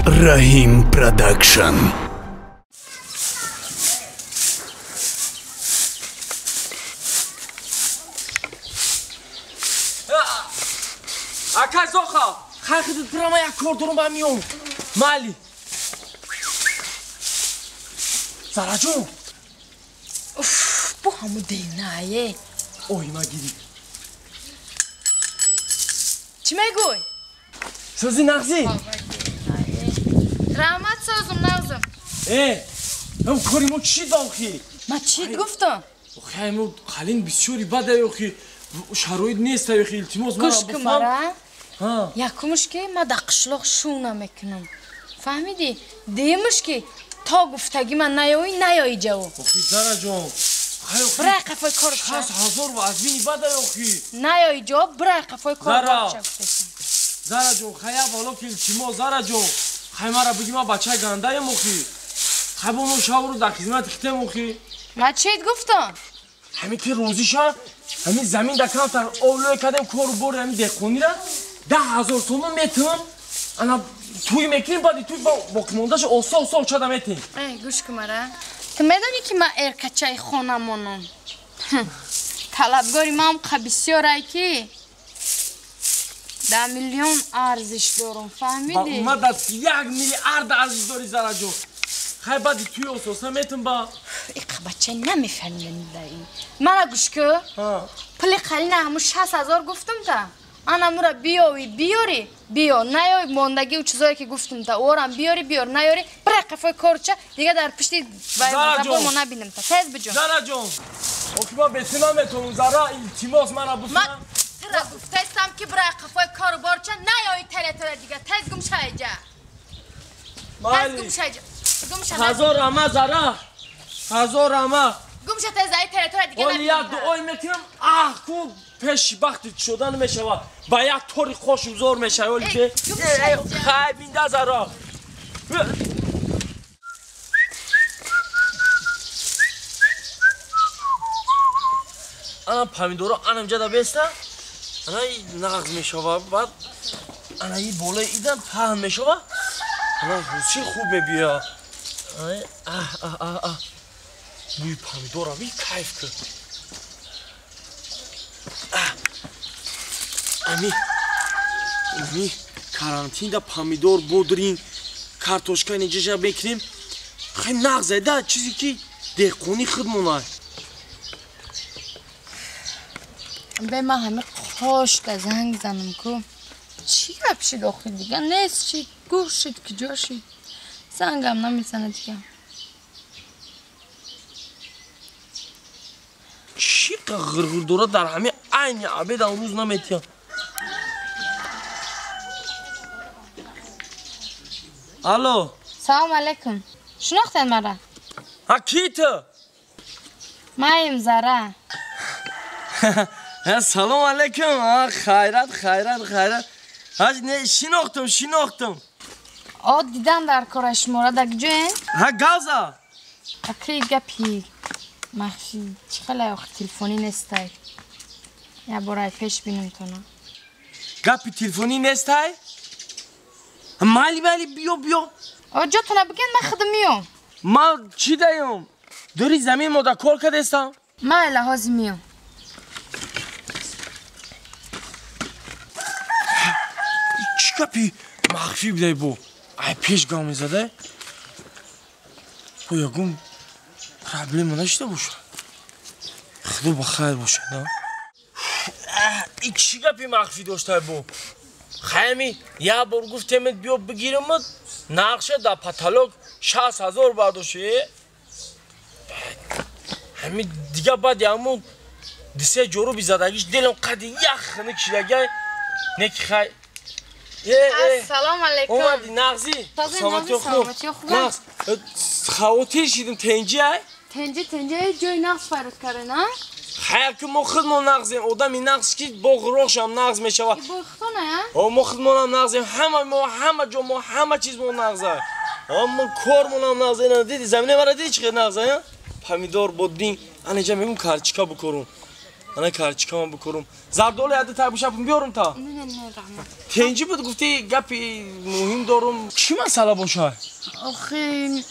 Rahim Production. Akay Zoxa, xalqida drama yak ko'rdirim ham yo'q. Mali. Zarajon. Uf, bu hamı deynaye. Oyma gidip. Kime koy? Sözü Nagzi. Rahmat sözüm lazım. Hem korim o çi daxi. Ma çi گفتم؟ Xaym o qalin bisuri bada yoxi. Sharoit nest yoxi iltimos گوش کن مرا. Ha. یکمش که ما در قشلاق شونه میکنم. فهمیدی؟ دیمش که تا گفتگی من نیایی جواب. Oxi Zarajon. برای قفای کارش. 60,000 و از بینی bada yoxi. نیایی جواب برای قفای کارش. Zarajon, khaya balo ki iltimos Zarajon. Khaymara bigi ma bacha gandayam oxi. Khabonu shavru da xizmat xitem oxi. ما چیت گفتم؟ همین که روزیشا همین زمین در کمتر اولوی کردم کار بور همین دهخونی را 10,000 تومان میتونم انا توی میکنیم بعدی توی با کمانداش اوسا چادم میتونیم گوش کن مرا. تو میدونی که من ارکچای خونمونم طلبگاری من بسیاره که 10 میلیون ارزش دارم فهمیدی؟ با دست 1 میلیارد ارزش داری Zarajon خیلی بعدی توی اوسا میتونم با این بچه نمیفهمین دایی من گوش که پلی خالی نه همون 60,000 گفتم تا انا مرا بیاری بیار نیای ماندگی و چیزایی که گفتم تا اورم بیار نیاری برای قفای کارچه دیگه در پشتی زبان ما نبینم تا تیز بجون Zarajon اوکی با بتونم میتونم زرا التماس من بسنم من ترا گفتستم که برای قفای کار بارچه نیای تره دیگه تیز گم شایجا تیز گم شایجا هزار اما زرا هزار اما گم شد تیز تره دیگه ولی یک دعای میکنم کو پیش وقتی شدن میشود با یک طوری خوشم زور میشه ولی که خیبینده زرا انا پامیدورا انم جدا بیسته انا نغز میشود بعد انا این بالای ایدن پهن میشود انا روزی خوب میبیا بوی پامیدورا بی کیف کرد امی карантин да помидор бодрин картошка неҷаша бекунем хеле нағзайда чизе ки деҳқонӣ худ монад به من همه خوش که زنگ زنم که چی گپ شد آخه دیگه نیست چی گوش شد که جا شد زنگم نمیزنه دیگه چی غرغر داره در همه عین عبید روز نمیتیم الو سلام علیکم شناختن مرا ها کی تو مایم زارا سلام علیکم خیرت هاج نه شناختم دیدم در کارش مورد کجاین ها گازا اکری گپی مخفی چخلا آخه تلفنی نیستی یا برای پیش بینم تو نه گپی تلفنی نیستی مالی بیا آجا تو نبگن من خودم میام ما چی دایم دوری زمین ما دا کار کردستم من لحاظ میام چی گپی مخفی بدهی بو ای پیش گام میزده بو یکم پرابلم نشته باشه خدا بخیر باشه نه این چی گپی مخفی داشته بو خیمی یه بار گفتمت بیا بگیرمت نقشه در پتالوگ 60,000 برداشته همین دیگه بعد همون دسته جورو بیزدگیش دلم قدی یخ نکشیدگه نکی خی السلام علیکم اومدی نغزی سلامتی خوب نغز خواهی شیدیم تنجی های تنجی جای نغز فرد کرده نه خیر که ما خودمون نغزیم آدم این نغز که با غروخش هم نغز میشه با خونه ما خودمون هم نغزیم همه جا ما همه چیز ما نغزه ما کارمون هم نغزه دیدی زمینه مرا دیدی چقدر نغزه پامیدور بودین اینجا میگم کارچیکا بکرون Ana karçıkama bikorum. Zardol yadı tabi şapım biyorum ta. Ne rahmet. Tenci bud gufti gapi muhim dorum. Çi masala boşa? Oxi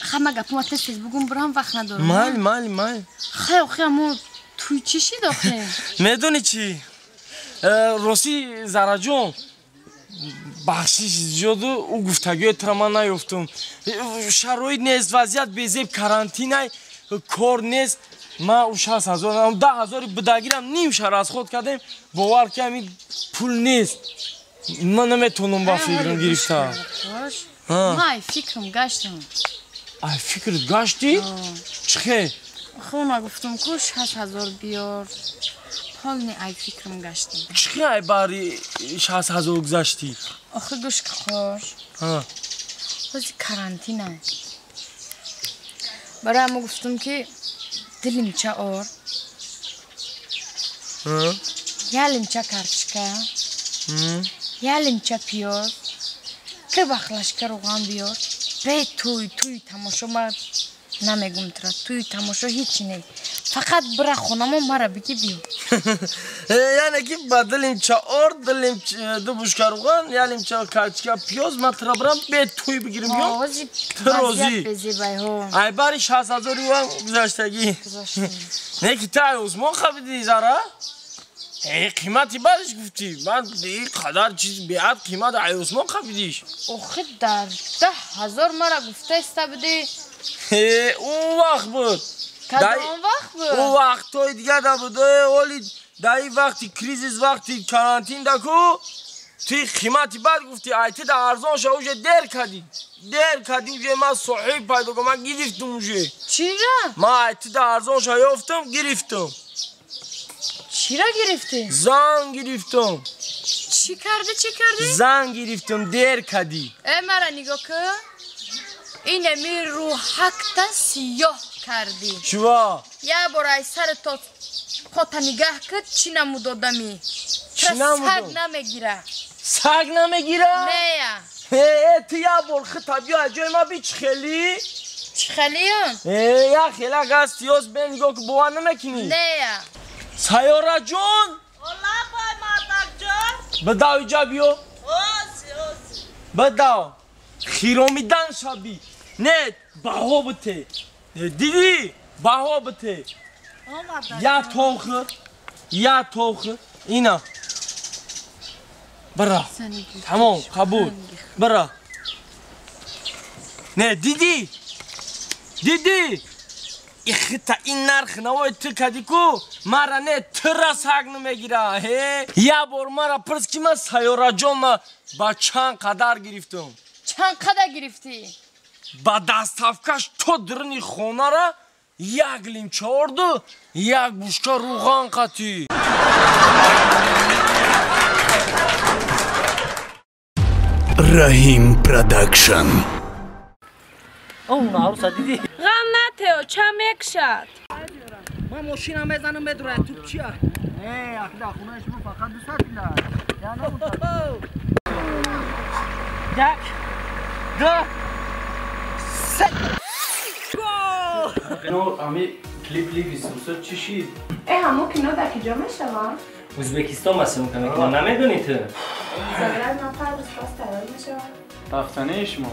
hamma gapim tez bugün biram vaqt nadoram. Mal. Xey oxi ammo توی چی شد آخه؟ میدونی چی؟ راستی زارا جون بخشش زیاده او گفتگوی اترما نیفتم شرایط نیست وضعیت بیزیب کرانتینای کار نیست ما او 60,000 10,000 بدگیرم نیم شهر از خود کردم باور که همین پول نیست من نمیتونم با فکرم گرفتم ما فکرم گشتم ای فکرت گشتی؟ چخه؟ خونه گفتم که 60,000 بیار حال نه ای فکرم گشتم چخه ای باری 60,000 گذاشتی؟ آخه گوش که خوش بازی کرانتینه برای همه گفتم که دلیم چه آر یالیم چه کرچکه یالیم چه پیاز که بخلش که روغن بیار به توی تماشا ما نمیگم ترا توی تماشا هیچی نی فقط برا خونمو مرا بگی بیو یعنی که با دلیم چه آر دلیم دو بوشکه روغن یالیم چه کرچکه پیاز ما ترا برم به توی بگیرم بیو آوازی وضعیت بزی بای ها ای باری 60,000 روغن گذاشتگی نه که تا عثمان خبیدی زارا قیمتی بعدش گفتی من این قدر چیز بیاد قیمت ای عثمان خبیدیش آخه در 10,000 مرا گفته است بده اون وقت بود کدام وقت بود؟ اون وقت توی دیگه دا بود ولی در این وقتی کریزیس وقتی کرانتین دکو توی قیمتی بعد گفتی ایتی در ارزان شوشه در کدی اوشه من صحیح پیدا کنم من گرفتم اوشه چی را؟ من ایتی در ارزان شوفتم گرفتم چی را گرفتی؟ زن گرفتم چی کردی؟ زن گرفتم در کدی ای مرا نگاه که اینه می رو حقتا سیاه کردی شوا یه برای سر تا پاتا نگاه کد چی نمو دادمی چی نمو سگ داد؟ نمیگیره سگ نمیگیره؟ نه تو یه بول خطابی ها جای ما بیچ خیلی؟ چی خلیون؟ یه خیلی گستیاز به نگاه که بوان نمیکنی؟ نه سیاره جون اولا پای مادر جان بداو اینجا بیو اوسی بداو خیرومیدن شبی نه بها بته دیدی بها بته یا توخه اینا برا تمام قبول برا نه دیدی تا این نرخ نوای تو کدی کو مرا نه ترس حق نمیگیره یا بار مرا پرس که من سیاره جان ما با چند قدر گرفتم چند قدر گرفتی؟ با دستافکش تو درنی خونه را یک لیمچه آردو یک بوشکه روغن قطی رحیم پروداکشن اون عروسا دیدی؟ غم نتهو چمک شد من ماشینم بزنم بدره تو چیه؟ ای اخدا خونهش من فقط 200 میلیارد یا نه یک دو سه نو امی کلیپ بیستوسه چی شید؟ ای همو کنو در کجا میشوان؟ ازبکستان مسئول میکنم که نمیدونی تو زبرد نفر بسپاس ترال میشوان رفتنه شما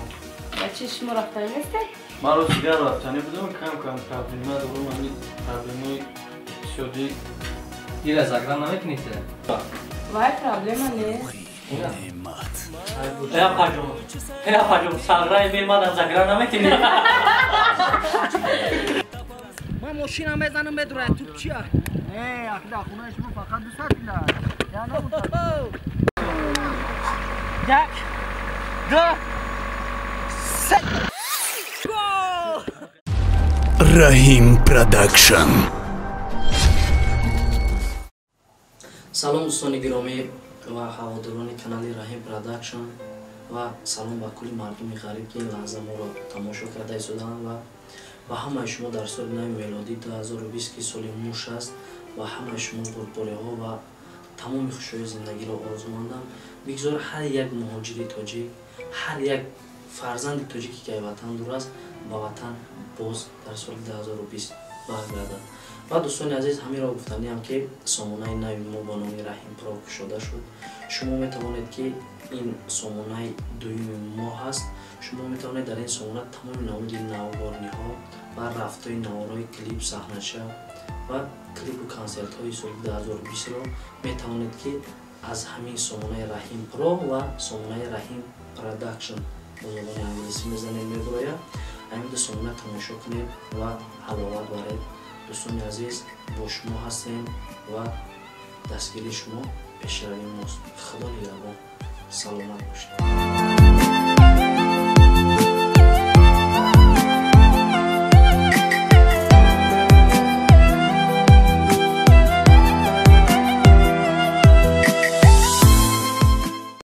و چی شما رفتنی نیسته؟ من رو دیگر رفتنه بودم کم پرابلمه دارم همین پرابلمه شدی گیر از اگران نمیکنی تو وای پرابلم نیست یا پاجم ساگرای بیرماد از اگران نمیکنی من ماشینم بزنم بدره تو چیه؟ ای اخدا خونهش من فقط 200 میلیارد یا نه یک دو سه رحیم پروداکشن سلام دوستان گرامی و هواداران کانال رحیم پروداکشن و سلام با کل مردم غریب که این لحظه ما را تماشا کرده ایستادند و با همه شما در سال نو میلادی 2020 که سال موش است و همه شما قربانی ها و تمام خوشی زندگی را آرزو ماندم. بگذار هر یک مهاجری تاجیک هر یک فرزند تاجیکی که وطن دور است با وطن باز در سال 2020 برگردد ва дӯстони азиз ҳамеро гуфтаниам ки сомонаи нави мо бо номи Раҳим Про кушода шуд. Шумо метавонед ки ин сомонаи дуюми мо ҳаст. Шумо метавонед дар ин сомона тамоми намуди навборниҳо ва рафтои наворои клип саҳнаша ва клипу консертҳои соли 2020-ро метавонед ки аз ҳамин сомонаи Раҳим Про ва сомонаи Раҳим Production бо забони англисӣ мезанед мебурояд. ҳамин ду сомона тамошо кунед ва ҳаловат баред. дӯстони азиз бо шумо ҳастем ва дастгири шумо пешрави мост. худо нигарбон. саломат бошед.